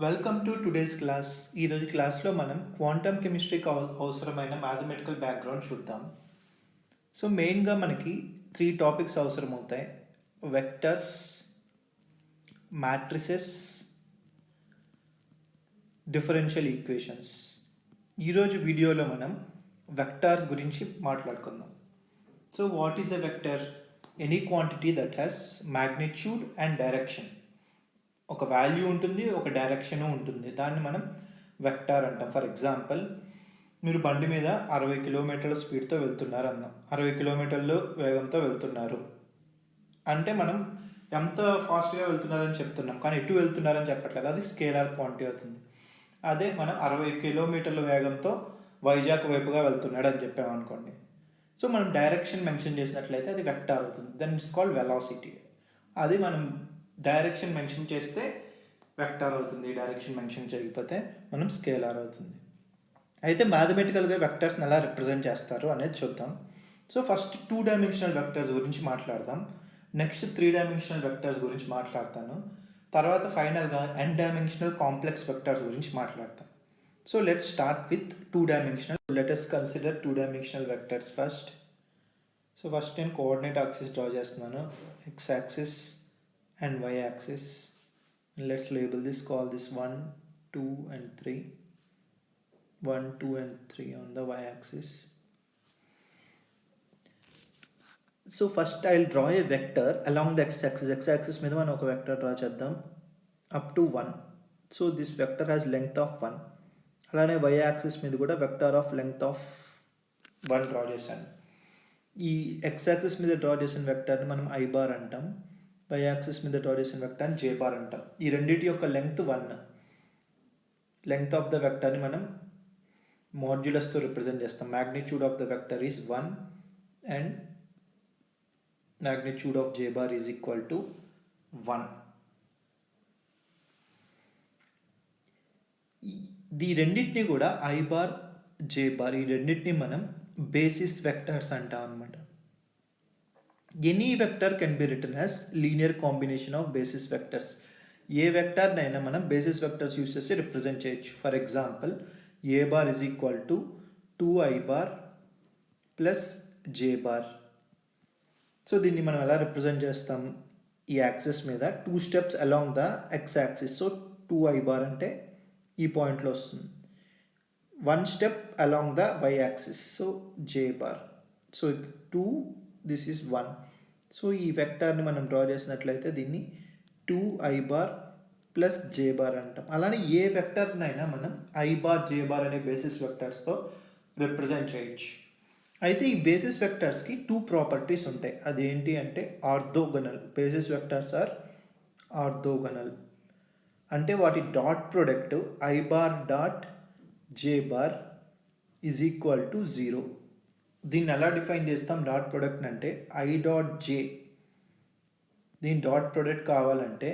Welcome to today's class. ఈరోజు క్లాస్లో మనం క్వాంటమ్ కెమిస్ట్రీకి అవసరమైన మ్యాథమెటికల్ బ్యాక్గ్రౌండ్ చూద్దాం. సో మెయిన్గా మనకి 3 టాపిక్స్ అవసరం అవుతాయి: వెక్టర్స్, మ్యాట్రిసెస్, డిఫరెన్షియల్ ఈక్వేషన్స్. ఈరోజు వీడియోలో మనం వెక్టార్స్ గురించి మాట్లాడుకుందాం. So what is a vector? Any quantity that has magnitude and direction. ఒక వాల్యూ ఉంటుంది, ఒక డైరెక్షన్ ఉంటుంది. దాన్ని మనం వెక్టార్ అంటాం. ఫర్ ఎగ్జాంపుల్, మీరు బండి మీద 60 కిలోమీటర్ల స్పీడ్తో వెళ్తున్నారు అందాం. 60 కిలోమీటర్లు వేగంతో వెళ్తున్నారు అంటే మనం ఎంత ఫాస్ట్గా వెళ్తున్నారని చెప్తున్నాం, కానీ ఎటు వెళ్తున్నారని చెప్పట్లేదు. అది స్కేలార్ క్వాంటిటీ అవుతుంది. అదే మనం 60 కిలోమీటర్ల వేగంతో వైజాగ్ వైపుగా వెళ్తున్నాడు అని చెప్పామనుకోండి, సో మనం డైరెక్షన్ మెన్షన్ చేసినట్లయితే అది వెక్టార్ అవుతుంది. Then it's called velocity. అది మనం డైరెక్షన్ మెన్షన్ చేస్తే వెక్టార్ అవుతుంది, డైరెక్షన్ మెన్షన్ చేయకపోతే మనం స్కేలార్ అవుతుంది. అయితే మ్యాథమెటికల్గా వెక్టర్స్ని ఎలా రిప్రజెంట్ చేస్తారు అనేది చూద్దాం. సో ఫస్ట్ 2 డైమెన్షనల్ వెక్టర్స్ గురించి మాట్లాడదాం. నెక్స్ట్ 3 డైమెన్షనల్ వెక్టర్స్ గురించి మాట్లాడతాను. తర్వాత ఫైనల్గా n డైమెన్షనల్ కాంప్లెక్స్ వెక్టర్స్ గురించి మాట్లాడతాం. So let's start with 2 dimensional. Let us consider 2 dimensional vectors first. So first నేను కోఆర్డినేట్ యాక్సిస్ డ్రా చేస్తున్నాను, x axis and y axis. And let's label this, call this 1, 2 and 3. 1, 2 and 3 on the y axis. So first I'll draw a vector along the x axis. X axis మీద మనం ఒక vector draw చేద్దాం up to 1. So this vector has length of 1. అలానే y axis మీద కూడా vector of length of 1 draw చేశాను. ఈ x axis మీద డ్రా చేసిన వెక్టర్ని మనం i బార్ అంటాం, y యాక్సిస్ మీద డ్రా చేసిన వెక్టర్ని j బార్ అంటాం. ఈ రెండింటి యొక్క లెంగ్త్ 1. లెంగ్త్ ఆఫ్ ద వెక్టర్ని మనం మాడ్యులస్తో రిప్రజెంట్ చేస్తాం. Magnitude of the vector is 1 and magnitude of j bar is equal to 1. ఈ రెండింటిని కూడా i బార్, j బార్, ఈ రెండింటిని మనం బేసిస్ వెక్టర్స్ అంటాం అన్నమాట. Any vector can be written as linear combination of basis vectors. ఏ వెక్టర్నైనా మనం బేసిస్ వెక్టర్స్ యూస్ చేసి రిప్రజెంట్ చేయొచ్చు. For example, a bar is equal to 2i bar plus j bar. So దీన్ని మనం ఎలా రిప్రజెంట్ చేస్తాం? ఈ యాక్సిస్ మీద 2 steps along the x axis. So 2i bar అంటే ఈ పాయింట్లో వస్తుంది. 1 step along the y axis, so j bar. So 2, this is 1. So ఈ వెక్టార్ని మనం డ్రా చేసినట్లయితే దీన్ని 2i bar plus j bar అంటాం. అలానే ఏ వెక్టర్నైనా మనం i బార్, j బార్ అనే బేసిస్ వెక్టర్స్తో రిప్రజెంట్ చేయొచ్చు. అయితే ఈ బేసిస్ వెక్టర్స్కి 2 ప్రాపర్టీస్ ఉంటాయి. అదేంటి అంటే orthogonal. Basis vectors are orthogonal అంటే వాటి dot product i bar dot j bar is equal to 0. దీన్ని ఎలా డిఫైన్ చేస్తాం డాట్ ప్రొడక్ట్ అంటే i డాట్ j. దీని డాట్ ప్రొడక్ట్ కావాలంటే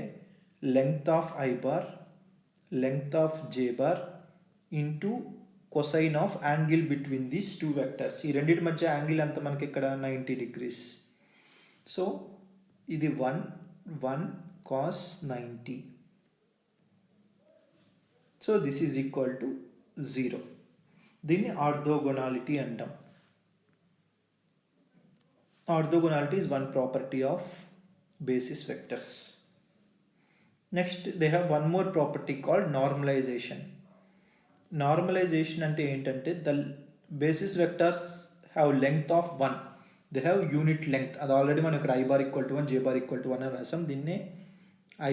length of i bar, length of j bar into cosine of angle between these 2 vectors. ఈ రెండింటి మధ్య angle అంతా మనకి ఇక్కడ 90 degrees. సో ఇది 1 cos 90. So this is equal to 0. దీన్ని ఆర్థోగోనాలిటీ అంటాం. Orthogonality is one property of basis vectors. Next, they have one more property called normalization. Normalization ante entante the basis vectors have length of 1. They have unit length. Adi already man ikkada i bar equal to 1, j bar equal to 1 అని రాసాం. దీన్నే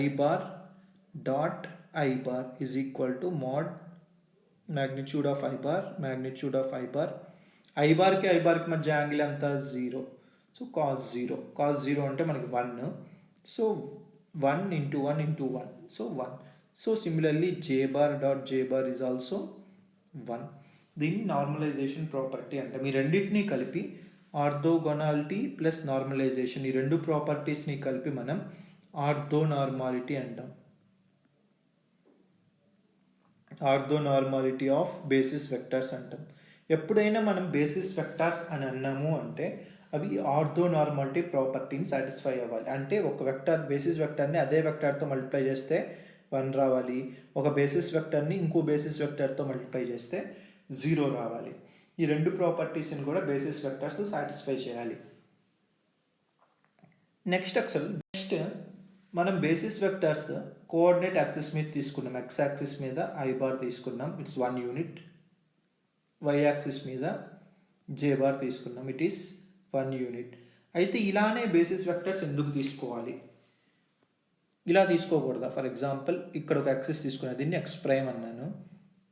i bar dot i bar is equal to mod magnitude of i bar, magnitude of i bar. i bar కి మధ్య angle అంతా 0. So cos 0. cos 0 అంటే మనకి 1. So 1 into 1 into 1. So 1. So similarly j bar dot j bar is also 1. దీన్ని normalisation property అంటే మీ రెండింటినీ కలిపి ఆర్థోగోనాలిటీ plus normalisation, ఈ రెండు ప్రాపర్టీస్ని కలిపి మనం ఆర్థోనార్మాలిటీ అంటాం. ఆర్థోనార్మాలిటీ ఆఫ్ బేసిస్ వెక్టర్స్ అంటాం. ఎప్పుడైనా మనం బేసిస్ వెక్టర్స్ అని అన్నాము అంటే అవి ఆర్థోనార్మాలిటీ ప్రాపర్టీని సాటిస్ఫై అవ్వాలి. అంటే ఒక వెక్టర్, బేసిస్ వెక్టర్ని అదే వెక్టర్తో మల్టిప్లై చేస్తే 1 రావాలి. ఒక బేసిస్ వెక్టర్ని ఇంకో బేసిస్ వెక్టర్తో మల్టిప్లై చేస్తే 0 రావాలి. ఈ రెండు ప్రాపర్టీస్ని కూడా బేసిస్ వెక్టర్స్ సాటిస్ఫై చేయాలి. నెక్స్ట్ మనం బేసిస్ వెక్టర్స్ కోఆర్డినేట్ యాక్సిస్ మీద తీసుకున్నాం. ఎక్స్ యాక్సిస్ మీద ఐ బార్ తీసుకున్నాం, ఇట్స్ 1 యూనిట్. వై యాక్సిస్ మీద జే బార్ తీసుకున్నాం, ఇట్ ఈస్ 1 యూనిట్. అయితే ఇలానే బేసిస్ వెక్టర్స్ ఎందుకు తీసుకోవాలి? ఇలా తీసుకోకూడదా? ఫర్ ఎగ్జాంపుల్ ఇక్కడ ఒక యాక్సిస్ తీసుకున్నా, దీన్ని ఎక్స్ ప్రైమ్ అన్నాను.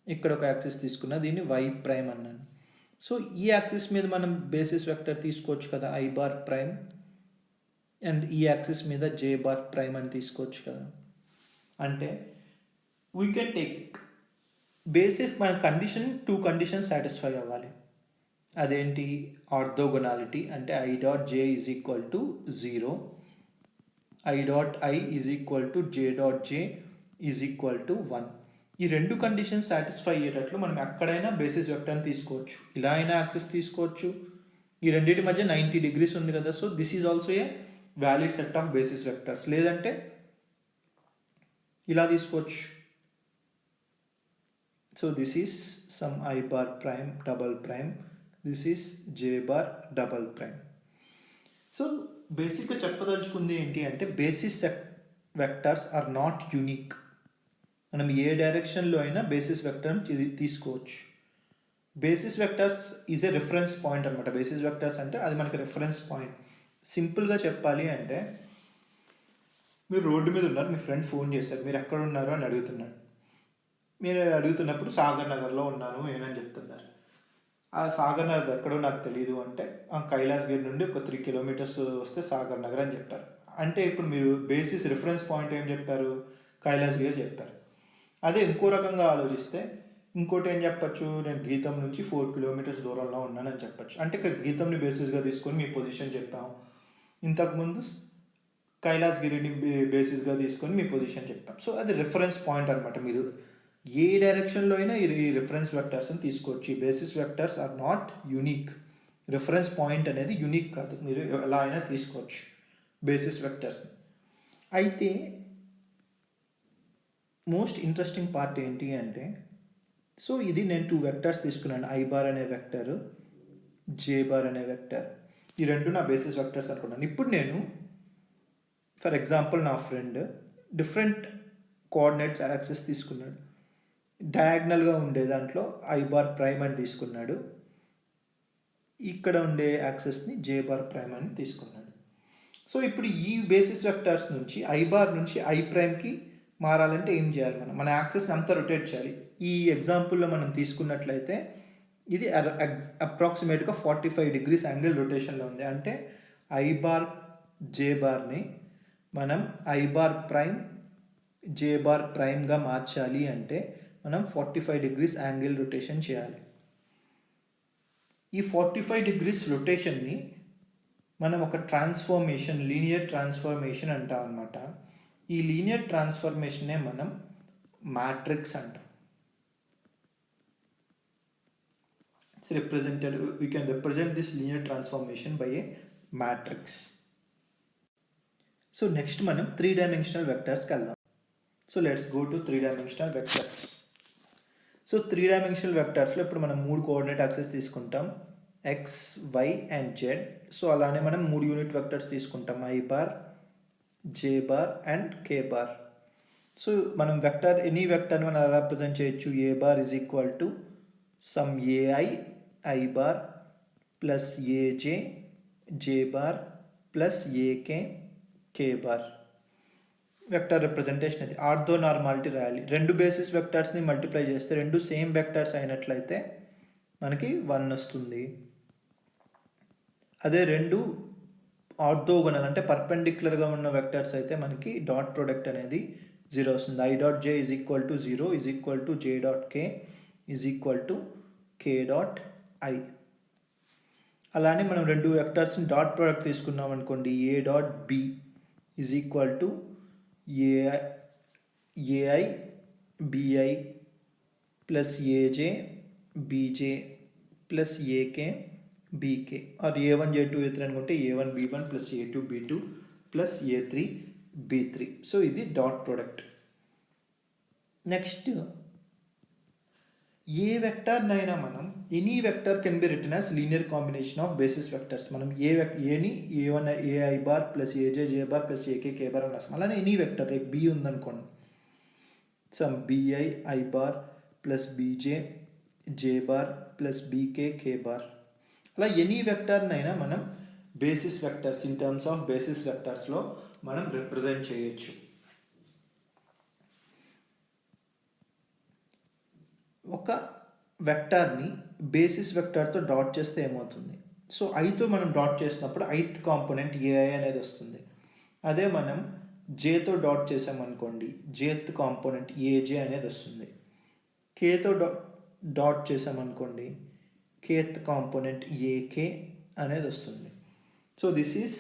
ఇక్కడ ఒక యాక్సిస్ తీసుకున్నా, దీన్ని వై ప్రైమ్ అన్నాను. సో ఈ యాక్సిస్ మీద మనం బేసిస్ వెక్టర్ తీసుకోవచ్చు కదా, ఐ బార్ ప్రైమ్. అండ్ ఈ యాక్సిస్ మీద జే బార్ ప్రైమ్ అని తీసుకోవచ్చు కదా. అంటే వీ కెన్ టేక్ బేసిస్, మన కండిషన్ 2 కండిషన్స్ సాటిస్ఫై అవ్వాలి. అదేంటి? ఆర్థోగొనాలిటీ, అంటే I dot j is equal to 0, I dot I is equal to j dot j is equal to 1. ఈ రెండు కండిషన్స్ సాటిస్ఫై అయ్యేటట్లు మనం ఎక్కడైనా బేసిస్ వెక్టర్ని తీసుకోవచ్చు. ఇలా అయినా యాక్సిస్ తీసుకోవచ్చు. ఈ రెండింటి మధ్య 90 degrees ఉంది కదా, so this is also a valid set of basis vectors. లేదంటే ఇలా తీసుకోవచ్చు. So this is some i bar prime double prime, this is j bar double prime. So బేసిక్గా చెప్పదలుచుకుంది ఏంటి అంటే, basis vectors are not unique. మనం ఏ డైరెక్షన్లో అయినా బేసిస్ వెక్టర్ తీసుకోవచ్చు. Basis vectors is a reference point అనమాట. బేసిస్ వెక్టర్స్ అంటే అది మనకి రిఫరెన్స్ పాయింట్. సింపుల్గా చెప్పాలి అంటే, మీరు రోడ్డు మీద ఉన్నారు, మీ ఫ్రెండ్ ఫోన్ చేశారు, మీరు ఎక్కడ ఉన్నారు అని అడుగుతున్నాడు. మీరు అడుగుతున్నప్పుడు సాగర్ నగర్లో ఉన్నాను ఏమని చెప్తున్నారు. ఆ సాగర్ నగర్ ఎక్కడో నాకు తెలియదు అంటే, కైలాసగిరి నుండి ఒక 3 kilometers వస్తే సాగర్ నగర్ అని చెప్పారు. అంటే ఇప్పుడు మీరు బేసిస్ రిఫరెన్స్ పాయింట్ ఏం చెప్పారు? కైలాసగిరి చెప్పారు. అదే ఇంకో రకంగా ఆలోచిస్తే ఇంకోటి ఏం చెప్పచ్చు, నేను గీతం నుంచి 4 kilometers దూరంలో ఉన్నానని చెప్పచ్చు. అంటే ఇక్కడ గీతంని బేసిస్గా తీసుకొని మీ పొజిషన్ చెప్పాము. ఇంతకుముందు కైలాసగిరిని బేసిస్గా తీసుకొని మీ పొజిషన్ చెప్పాం. సో అది రిఫరెన్స్ పాయింట్ అనమాట. మీరు ఏ డైరెక్షన్లో అయినా ఈ రిఫరెన్స్ వెక్టర్స్ని తీసుకోవచ్చు. ఈ basis vectors are not unique. Reference point అనేది యూనిక్ కాదు, మీరు ఎలా అయినా తీసుకోవచ్చు బేసిస్ వెక్టర్స్ని. అయితే మోస్ట్ ఇంట్రెస్టింగ్ పార్ట్ ఏంటి అంటే, సో ఇది నేను 2 వెక్టర్స్ తీసుకున్నాను, ఐ బార్ అనే వెక్టర్, జే బార్ అనే వెక్టర్. ఈ రెండు నా బేసిస్ వెక్టర్స్ అనుకున్నాను. ఇప్పుడు నేను ఫర్ ఎగ్జాంపుల్ నా ఫ్రెండ్ డిఫరెంట్ కోఆర్డినేట్స్ యాక్సెస్ తీసుకున్నాడు. డయాగ్నల్గా ఉండే దాంట్లో ఐ బార్ ప్రైమ్ అని తీసుకున్నాడు, ఇక్కడ ఉండే యాక్సెస్ని జే బార్ ప్రైమ్ అని తీసుకున్నాడు. సో ఇప్పుడు ఈ బేసిస్ వెక్టర్స్ నుంచి ఐ బార్ నుంచి ఐ ప్రైమ్కి మారాలంటే ఏం చేయాలి? మన యాక్సెస్ని అంతా రొటేట్ చేయాలి. ఈ ఎగ్జాంపుల్లో మనం తీసుకున్నట్లయితే ఇది అప్రాక్సిమేట్గా 45 degrees యాంగిల్ రొటేషన్లో ఉంది. అంటే ఐ బార్ జే బార్ని మనం i bar prime j bar ప్రైమ్గా మార్చాలి అంటే మనం 45 degrees యాంగిల్ రొటేషన్ చేయాలి. ఈ 45 degrees రొటేషన్ని మనం ఒక ట్రాన్స్ఫర్మేషన్, లీనియర్ ట్రాన్స్ఫర్మేషన్ అంటాం అన్నమాట. ఈ లీనియర్ ట్రాన్స్ఫర్మేషనే మనం మ్యాట్రిక్స్ అంటాం. It's represented, we can represent this linear transformation by a matrix. So next మనం 3-dimensional vectors వెళ్దాం. So let's go to 3-dimensional vectors. So 3-dimensional vectorsలో ఇప్పుడు మనం 3 కోఆర్డినేట్ యాక్సెస్ తీసుకుంటాం, x, y and z. So అలానే మనం 3 unit vectors తీసుకుంటాం, i bar, j bar and k bar. So మనం వెక్టర్, ఎనీ వెక్టర్ని మనం రిప్రజెంట్ చేయొచ్చు. A bar is equal to sum a i i bar plus a j j bar plus a k k bar. Vector representation అది. Orthonormality రాయాలి. రెండు basis వెక్టర్స్ని multiply చేస్తే రెండు same vectors అయినట్లయితే మనకి 1 వస్తుంది. అదే రెండు ఆర్థోగోనల్ అంటే పర్పెండిక్యులర్గా ఉన్న వెక్టర్స్ అయితే మనకి డాట్ ప్రొడక్ట్ అనేది 0 వస్తుంది. I dot j is equal to 0 is equal to j dot K is equal to K dot I. అలానే మనం రెండు వెక్టర్స్ని డాట్ ప్రొడక్ట్ తీసుకున్నాం అనుకోండి, A dot B is equal to AI BI plus ఏజే బీజే plus AK BK. Are ఏ1 ఏ2 ఏ3 అనుకుంటే ఏ1 B1 plus ఏ2 బీ2 plus ఏ3 బీ3. So ఇది dot product. Next ఏ వెక్టర్నైనా మనం any vector can B return as linear combination of basis vectors. మనం ఏని a one a i bar plus a j j bar plus a k k bar అని రాస్తాం. అలానే any vector like b ఉందనుకోండి, sum b i i bar plus b j j bar plus b k k bar. అలా any వెక్టర్నైనా మనం basis vectors in terms of basis వెక్టర్స్లో మనం represent చేయొచ్చు. ఒక వెక్టార్ని బేసిస్ వెక్టార్తో డాట్ చేస్తే ఏమవుతుంది? సో ఐతో మనం డాట్ చేసినప్పుడు ఐత్ కాంపోనెంట్ ఏఐ అనేది వస్తుంది. అదే మనం జేతో డాట్ చేసామనుకోండి, జేత్ కాంపోనెంట్ ఏజే అనేది వస్తుంది. కేతో డాట్ చేసామనుకోండి, కేత్ కాంపోనెంట్ ఏకే అనేది వస్తుంది. So this is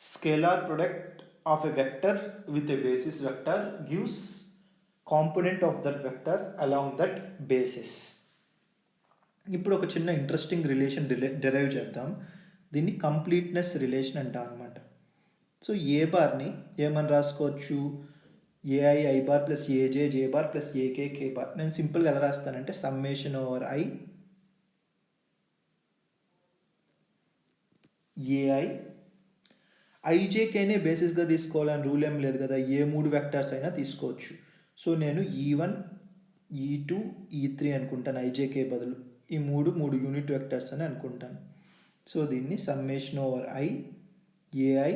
scalar product of a vector with a basis vector gives component of that vector along that basis. ఇప్పుడు ఒక చిన్న ఇంట్రెస్టింగ్ రిలేషన్ డెరైవ్ చేద్దాం. దీన్ని కంప్లీట్నెస్ రిలేషన్ అంటాం అనమాట. సో ఏ బార్ని ఏమని రాసుకోవచ్చు? A i i bar plus a j j bar plus a k k bar. నేను సింపుల్గా ఎలా రాస్తానంటే సమ్మేషన్ ఓవర్ ఐ ఏఐ ఐజేకేనే బేసిస్గా తీసుకోవాలని రూల్ ఏం లేదు కదా, ఏ మూడు వెక్టర్స్ అయినా తీసుకోవచ్చు. సో నేను E1 E2 E3 అనుకుంటాను ఐజేకే బదులు. ఈ మూడు యూనిట్ వెక్టర్స్ అని అనుకుంటాను. సో దీన్ని summation over i AI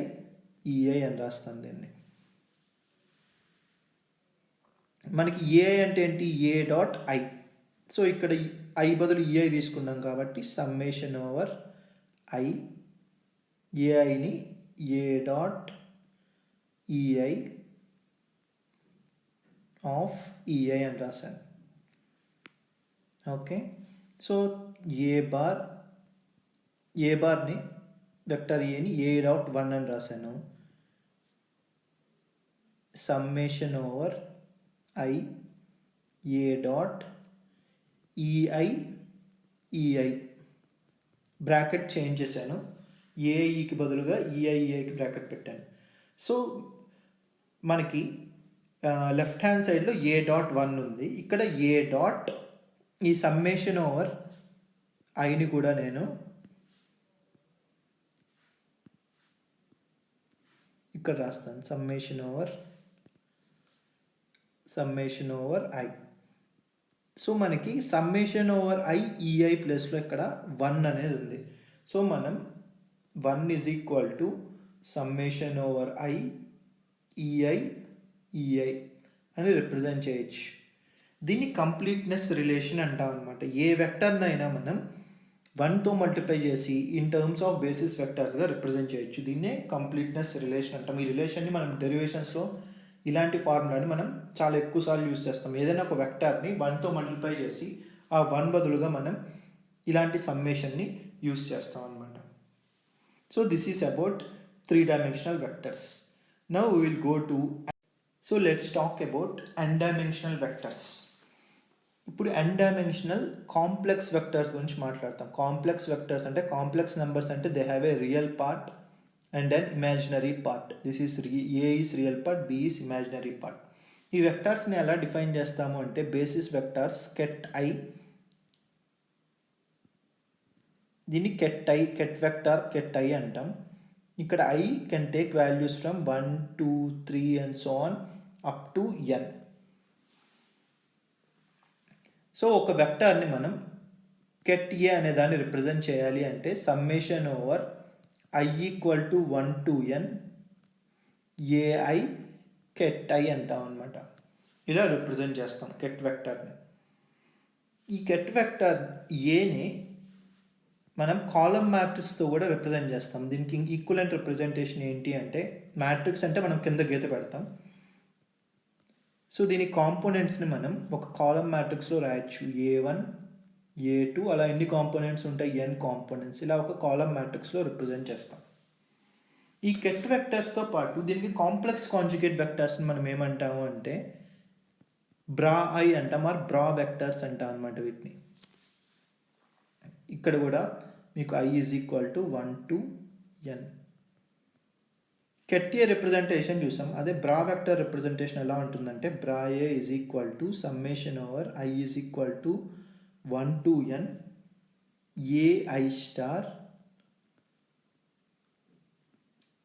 EI అని రాస్తాను దీన్ని. మనకి ఏఐ అంటే ఏంటి? A dot I. సో ఇక్కడ ఐ బదులు ఈఐ తీసుకున్నాం కాబట్టి సమ్మేషన్ ఓవర్ ఐ ఏఐని A dot EI of EI అని రాశాను. ఓకే, సో ఏ బార్ని వెక్టర్ ఏని ఏ డాట్ 1 అని రాశాను. Summation over I A dot EI EI bracket change చేశాను. ఏఈకి బదులుగా ఈఐకి బ్రాకెట్ పెట్టాను. సో మనకి లెఫ్ట్ హ్యాండ్ సైడ్లో ఏ డాట్ 1 ఉంది, ఇక్కడ ఏ డాట్ ఈ సమ్మేషన్ ఓవర్ ఐని కూడా నేను ఇక్కడ రాస్తాను. Summation over i. సో మనకి సమ్మేషన్ ఓవర్ ఐ ఈఐ ప్లస్లో ఇక్కడ 1 అనేది ఉంది. సో మనం 1 is equal to summation over i e i e i అని రిప్రజెంట్ చేయొచ్చు. దీన్ని కంప్లీట్నెస్ రిలేషన్ అంటాం అనమాట. ఏ వెక్టర్నైనా మనం 1తో మల్టిప్లై చేసి ఇన్ టర్మ్స్ ఆఫ్ బేసిస్ వెక్టర్స్గా రిప్రజెంట్ చేయొచ్చు. దీన్నే కంప్లీట్నెస్ రిలేషన్ అంటాం. ఈ రిలేషన్ని మనం డెరివేషన్స్లో ఇలాంటి ఫార్ములాని మనం చాలా ఎక్కువసార్లు యూజ్ చేస్తాం. ఏదైనా ఒక వెక్టర్ని 1తో మల్టిప్లై చేసి ఆ 1 బదులుగా మనం ఇలాంటి సమ్మేషన్ని యూజ్ చేస్తాం అనమాట. So this is about 3-dimensional vectors. Now we will go to so let's talk about n-dimensional vectors. ఇప్పుడు n-dimensional కాంప్లెక్స్ వెక్టర్స్ గురించి మాట్లాడతాం. కాంప్లెక్స్ వెక్టర్స్ అంటే కాంప్లెక్స్ నెంబర్స్ అంటే they have a real part and an imaginary part. This is a is real part, b is imaginary part. ఈ వెక్టర్స్ని ఎలా define చేస్తాము అంటే బేసిస్ వెక్టర్స్ కెట్ ఐ, దీన్ని కెట్ వెక్టర్ కెట్ ఐ అంటాం. ఇక్కడ I can take values from 1 2 3 and so on up to n. So ఒక వెక్టర్ని మనం కెట్ ఏ అనే దాన్ని రిప్రజెంట్ చేయాలి అంటే summation over i equal to 1 to n a i ket i అంటాం అనమాట. ఇలా రిప్రజెంట్ చేస్తాం కెట్ వెక్టర్ని. ఈ కెట్ వెక్టర్ ఏని మనం కాలమ్ మ్యాట్రిక్స్తో కూడా రిప్రజెంట్ చేస్తాం. దీనికి ఈక్వలెంట్ రిప్రజెంటేషన్ ఏంటి అంటే మ్యాట్రిక్స్ అంటే మనం కింద గీత పెడతాం. సో దీని కాంపోనెంట్స్ని మనం ఒక కాలమ్ మ్యాట్రిక్స్లో రాయొచ్చు. A1 A2 అలా ఎన్ని కాంపోనెంట్స్ ఉంటాయి? n components. ఇలా ఒక కాలమ్ మ్యాట్రిక్స్లో రిప్రజెంట్ చేస్తాం. ఈ కెట్ వెక్టర్స్తో పాటు దీనికి కాంప్లెక్స్ కాంజుగేట్ వెక్టర్స్ని మనం ఏమంటాము అంటే బ్రా ఐ అంటాం, ఆర్ బ్రా వెక్టర్స్ అంటాం అనమాట వీటిని. ఇక్కడ కూడా మీకు i is equal to 1 to n. Ket a representation చూసాం. అదే బ్రా వెక్టర్ రిప్రజెంటేషన్ ఎలా ఉంటుందంటే bra a is equal to summation over i is equal to 1 to n a i star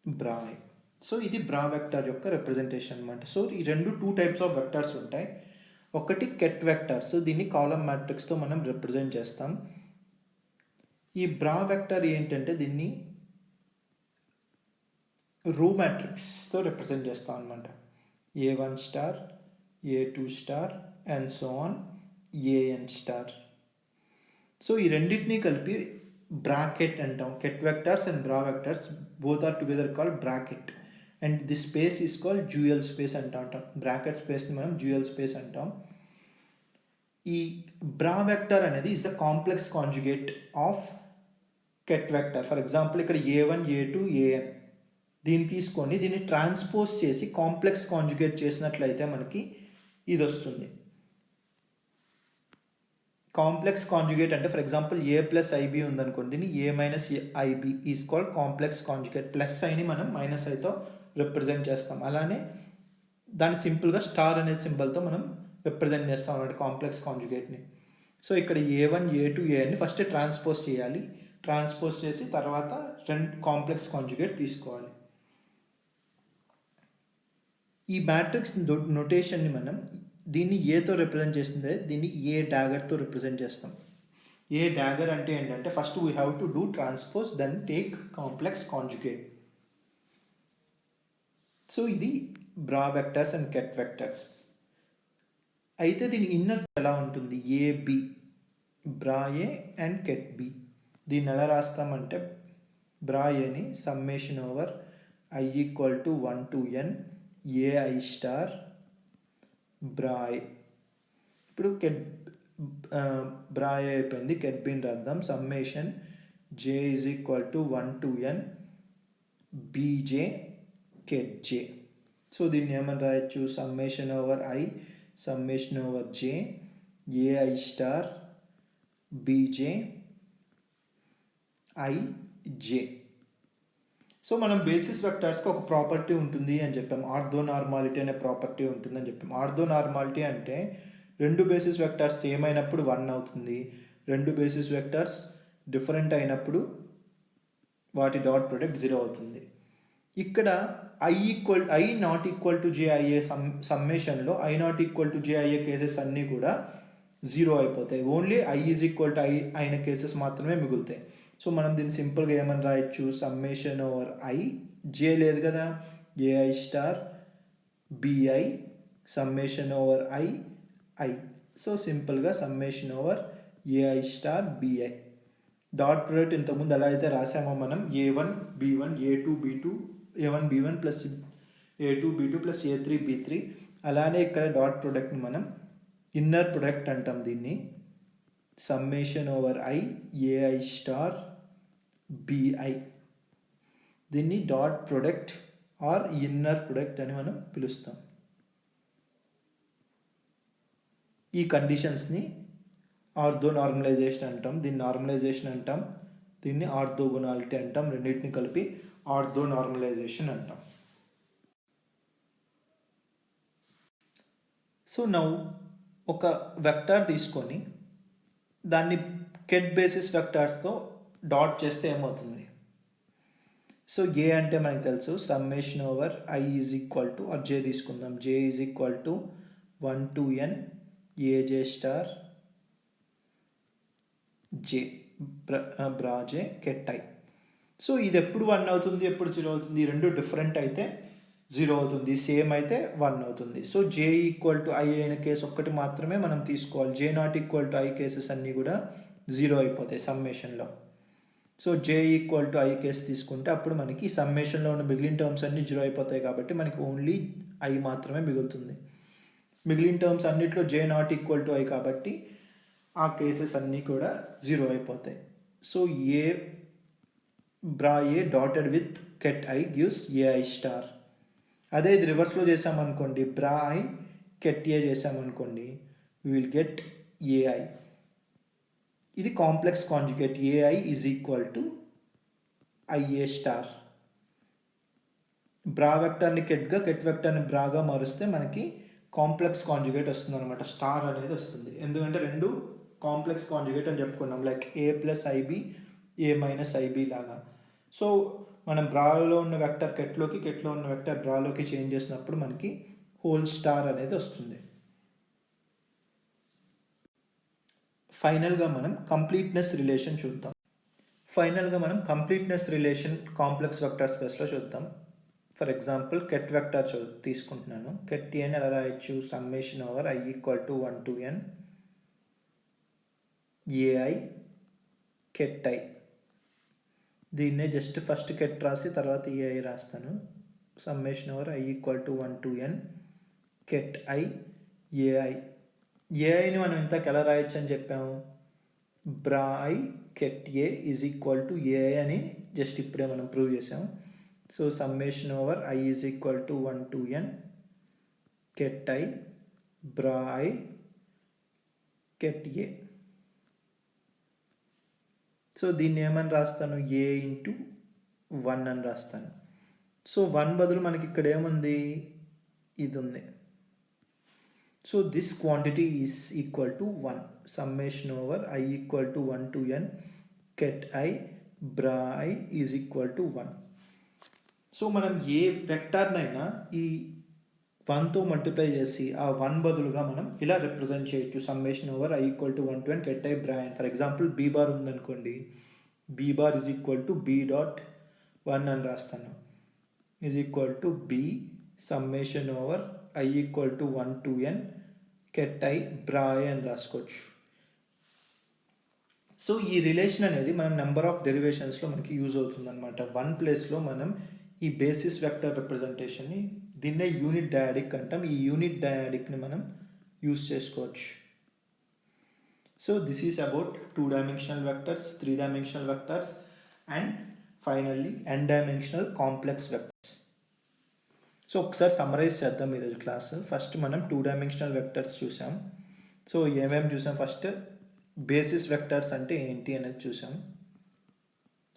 bra i. So ఇది బ్రా వెక్టర్ యొక్క representation అనమాట. So ఈ రెండు 2 types of vectors ఉంటాయి. ఒకటి కెట్ వెక్టర్. సో దీన్ని కాలమ్ మ్యాట్రిక్స్తో మనం రిప్రజెంట్ చేస్తాం. ఈ బ్రా వెక్టర్ ఏంటంటే దీన్ని రో మ్యాట్రిక్స్తో రిప్రజెంట్ చేస్తాం అనమాట. A1 star, A2 star and so on AN star. So ఈ రెండింటినీ కలిపి బ్రాకెట్ అంటాం. Ket vectors and bra vectors both are together called bracket. And this space is called dual space అంటాం. బ్రాకెట్ స్పేస్ని మనం డ్యూయల్ స్పేస్ అంటాం. ఈ bra vector అనేది is the complex conjugate of ket vector. For example ఇక్కడ A1, A2, AN దీన్ని తీసుకొని దీన్ని ట్రాన్స్పోజ్ చేసి కాంప్లెక్స్ కాంజుగేట్ చేసినట్లయితే మనకి ఇది వస్తుంది. కాంప్లెక్స్ కాంజుగేట్ అంటే for example A plus i b ఉందనుకోండి, దీన్ని A minus i b is called complex conjugate. Plus ఐని మనం మైనస్ ఐతో రిప్రజెంట్ చేస్తాం. అలానే దాన్ని సింపుల్గా స్టార్ అనే సింబల్తో మనం రిప్రజెంట్ చేస్తాం అన్నమాట కాంప్లెక్స్ కాంజుగేట్ని. సో ఇక్కడ A1, A2, ANని ఫస్ట్ ట్రాన్స్పోజ్ చేయాలి. ట్రాన్స్పోజ్ చేసి తర్వాత రెండు కాంప్లెక్స్ కాంజుగేట్ తీసుకోవాలి. ఈ మ్యాట్రిక్స్ నొటేషన్ని మనం దీన్ని ఏతో రిప్రజెంట్ చేస్తుంది, దీన్ని ఏ డాగర్తో రిప్రజెంట్ చేస్తాం. ఏ డాగర్ అంటే ఏంటంటే first we have to do transpose then take complex conjugate. So ఇది బ్రా వెక్టర్స్ అండ్ కెట్ వెక్టర్స్. అయితే దీని ఇన్నర్ ఎలా ఉంటుంది? ఏబి, బ్రా ఏ అండ్ కెట్ బి. దీన్ని ఎలా రాస్తామంటే బ్రా ఏని summation over i equal to 1 to n a i star బ్రా ఏ. ఇప్పుడు కెట్ బ్రా ఏ అయిపోయింది, కెట్ బిని రాద్దాం. Summation j is equal to 1 to n b j ket j. So దీన్ని ఏమని రాయొచ్చు? Summation over i summation over j a i star b j i j. So మనం బేసిస్ వెక్టర్స్కి ఒక ప్రాపర్టీ ఉంటుంది అని చెప్పాం, ఆర్థో నార్మాలిటీ అనే ప్రాపర్టీ ఉంటుందని చెప్పాం. ఆర్థో నార్మాలిటీ అంటే రెండు బేసిస్ వెక్టర్స్ సేమ్ అయినప్పుడు 1 అవుతుంది, రెండు బేసిస్ వెక్టర్స్ డిఫరెంట్ అయినప్పుడు వాటి డాట్ ప్రొడక్ట్ 0 అవుతుంది. ఇక్కడ i not equal to j అయ్యే సమ్మేషన్లో i not equal to j అయ్యే కేసెస్ అన్నీ కూడా 0 అయిపోతాయి. Only i is equal to i అయిన కేసెస్ మాత్రమే మిగులుతాయి. సో మనం దీన్ని సింపుల్గా ఏమని రాయొచ్చు? సమ్మేషన్ ఓవర్ ఐ, జే లేదు కదా, a i star b i summation over i i. So సింపుల్గా summation over a i star b i. Dot product ఇంతకుముందు ఎలా అయితే రాసామో మనం A1 B1 A2 B2 A1 B1 plus A2 B2 plus A3 B3, అలానే ఇక్కడ dot ప్రొడక్ట్ని మనం ఇన్నర్ ప్రొడక్ట్ అంటాం. దీన్ని summation over i a i star b i. దీన్ని dot product or inner product అని మనం పిలుస్తాం. ఈ కండిషన్స్ని ఆర్థో నార్మలైజేషన్ అంటాం, దీన్ని నార్మలైజేషన్ అంటాం, దీన్ని ఆర్థోగోనాలిటీ అంటాం. రెండింటిని కలిపి ఆర్థో నార్మలైజేషన్ అంటాం. సో నౌ ఒక వెక్టార్ తీసుకొని దాన్ని కెట్ బేసిస్ వెక్టార్స్తో డాట్ చేస్తే ఏమవుతుంది? సో ఏ అంటే మనకు తెలుసు summation over i is equal to, or j తీసుకుందాం, j is equal to 1 to n a j star j bra j ket i. So ఇది ఎప్పుడు 1 అవుతుంది, ఎప్పుడు 0 అవుతుంది? రెండు డిఫరెంట్ అయితే 0 అవుతుంది, సేమ్ అయితే 1 అవుతుంది. So j equal to i అయిన కేసు ఒక్కటి మాత్రమే మనం తీసుకోవాలి. J not equal to i cases అన్నీ కూడా 0 అయిపోతాయి సమ్మేషన్లో. So j equal to i case తీసుకుంటే అప్పుడు మనకి సమ్మేషన్లో ఉన్న మిగిలిన టర్మ్స్ అన్నీ 0 అయిపోతాయి కాబట్టి మనకి ఓన్లీ ఐ మాత్రమే మిగులుతుంది. మిగిలిన టర్మ్స్ అన్నిట్లో జే నాట్ ఈక్వల్ టు ఐ కాబట్టి ఆ కేసెస్ అన్నీ కూడా 0 అయిపోతాయి. So a bra a dotted with ket i gives a i star. అదే ఇది రివర్స్లో చేసామనుకోండి, బ్రా ఐ కెట్ ఏ చేసామనుకోండి, వీ విల్ గెట్ ఏఐ. ఇది complex conjugate. A i is equal to i a star bra వెక్టర్ని కెట్గా, కెట్ వెక్టర్ని బ్రాగా మారుస్తే మనకి కాంప్లెక్స్ కాంజుగేట్ వస్తుంది అనమాట, స్టార్ అనేది వస్తుంది. ఎందుకంటే రెండు కాంప్లెక్స్ కాంజుగేట్ అని చెప్పుకున్నాం, like a plus i b, a minus i b లాగా. సో మనం బ్రాలో ఉన్న వెక్టర్ కెట్లోకి, కెట్లో ఉన్న వెక్టర్ బ్రాలోకి చేంజ్ చేసినప్పుడు మనకి హోల్ స్టార్ అనేది వస్తుంది. ఫైనల్గా మనం కంప్లీట్నెస్ రిలేషన్ చూద్దాం. కంప్లీట్నెస్ రిలేషన్ కాంప్లెక్స్ వెక్టర్ స్పేస్లో చూద్దాం. ఫర్ ఎగ్జాంపుల్ కెట్ వెక్టర్ తీసుకుంటున్నాను. కెట్ ఏని ఎలా రాయొచ్చు? Summation over i equal to 1 to n a i ket i. దీన్నే జస్ట్ ఫస్ట్ కెట్ రాసి తర్వాత ఏఐ రాస్తాను. Summation over i equal to 1 to n ket i a i. ఏఐని మనం ఇంతకు ఎలా రాయొచ్చు అని చెప్పాము? Bra i ket a is equal to a i అని జస్ట్ ఇప్పుడే మనం ప్రూవ్ చేసాం. So summation over i is equal to 1 to n ket i bra i ket A. So దీన్ని ఏమని రాస్తాను? ఏ ఇంటూ 1 అని రాస్తాను. సో 1 బదులు మనకి ఇక్కడ ఏముంది? ఇది ఉంది. So this quantity is equal to 1. Summation over i equal to 1 to n ket i bra i is equal to 1. So మనం ఏ వెక్టార్నైనా ఈ 1తో మల్టిప్లై చేసి ఆ 1 బదులుగా మనం ఇలా రిప్రజెంట్ చేయొచ్చు. Summation over i equal to 1 to n ket i bra i. For example b bar ఉందనుకోండి, b bar is equal to b dot 1 అని రాస్తాను, is equal to b summation over i equal to 1 to n ket i bra i అని రాసుకోవచ్చు. So ఈ relation అనేది మనం number of డెరివేషన్స్లో మనకి use అవుతుంది అనమాట. 1 ప్లేస్లో మనం ఈ బేసిస్ వెక్టర్ రిప్రజెంటేషన్ని, దీన్నే యూనిట్ డయాడిక్ అంటాం, ఈ యూనిట్ డయాడిక్ని మనం యూజ్ చేసుకోవచ్చు. So this is about 2-dimensional vectors, 3-dimensional vectors and finally n-dimensional complex vectors. So ఒకసారి సమ్మరైజ్ చేద్దాం ఈరోజు క్లాస్. ఫస్ట్ మనం 2-dimensional వెక్టర్స్ చూసాం. సో ఏమేమి చూసాం? ఫస్ట్ బేసిస్ వెక్టర్స్ అంటే ఏంటి అనేది చూసాం.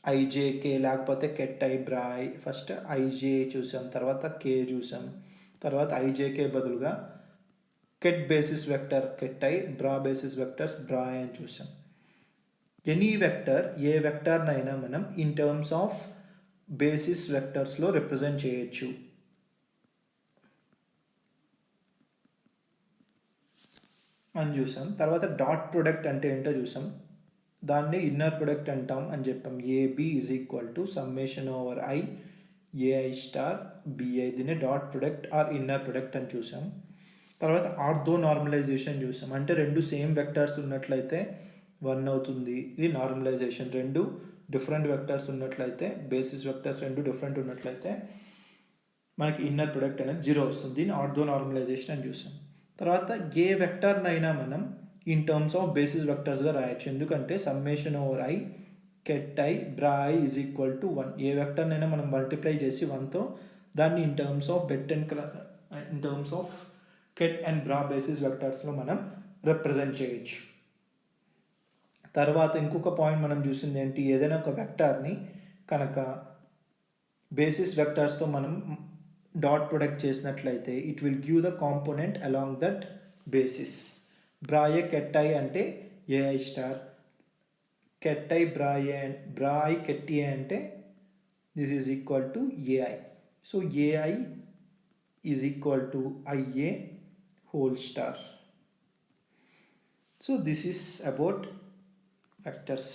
ఐజేకే లేకపోతే ket i bra i. First i j చూసాం, తర్వాత కే చూసాం, తర్వాత ఐజేకే బదులుగా ket basis vector ket i, bra basis vectors bra i అని చూసాం. ఎనీ వెక్టర్, ఏ వెక్టర్నైనా మనం ఇన్ టర్మ్స్ ఆఫ్ బేసిస్ వెక్టర్స్లో రిప్రజెంట్ చేయొచ్చు. అని చూసాం. తర్వాత డాట్ ప్రొడక్ట్ అంటే ఏంటో చూసాం, దాన్ని ఇన్నర్ ప్రొడక్ట్ అంటాం అని చెప్పాం. A b is equal to summation over i a i star b i. దీన్ని dot product or inner product అని చూసాం. తర్వాత ఆర్థో నార్మలైజేషన్ చూసాం, అంటే రెండు సేమ్ వెక్టర్స్ ఉన్నట్లయితే 1 అవుతుంది, ఇది నార్మలైజేషన్. రెండు డిఫరెంట్ వెక్టర్స్ ఉన్నట్లయితే, బేసిస్ వెక్టర్స్ రెండు డిఫరెంట్ ఉన్నట్లయితే మనకి ఇన్నర్ ప్రొడక్ట్ అనేది 0 వస్తుంది. దీన్ని ఆర్థో నార్మలైజేషన్ అని చూసాం. తర్వాత ఏ వెక్టర్నైనా మనం ఇన్ టర్మ్స్ ఆఫ్ బేసిస్ వెక్టర్స్గా రాయొచ్చు, ఎందుకంటే summation over i ket i bra i is equal to 1. ఏ వెక్టర్నైనా మనం మల్టిప్లై చేసి 1తో దాన్ని in terms of in terms of ket and bra basis వెక్టర్స్లో మనం రిప్రజెంట్ చేయొచ్చు. తర్వాత ఇంకొక పాయింట్ మనం చూసింది ఏంటి? ఏదైనా ఒక వెక్టార్ని కనుక బేసిస్ వెక్టర్స్తో మనం డాట్ ప్రొడక్ట్ చేసినట్లయితే it will give the component along that basis. Bra a ket i అంటే a i star, ket i bra i ket a అంటే this is equal to a i. So a i is equal to i a whole star. So this is about vectors.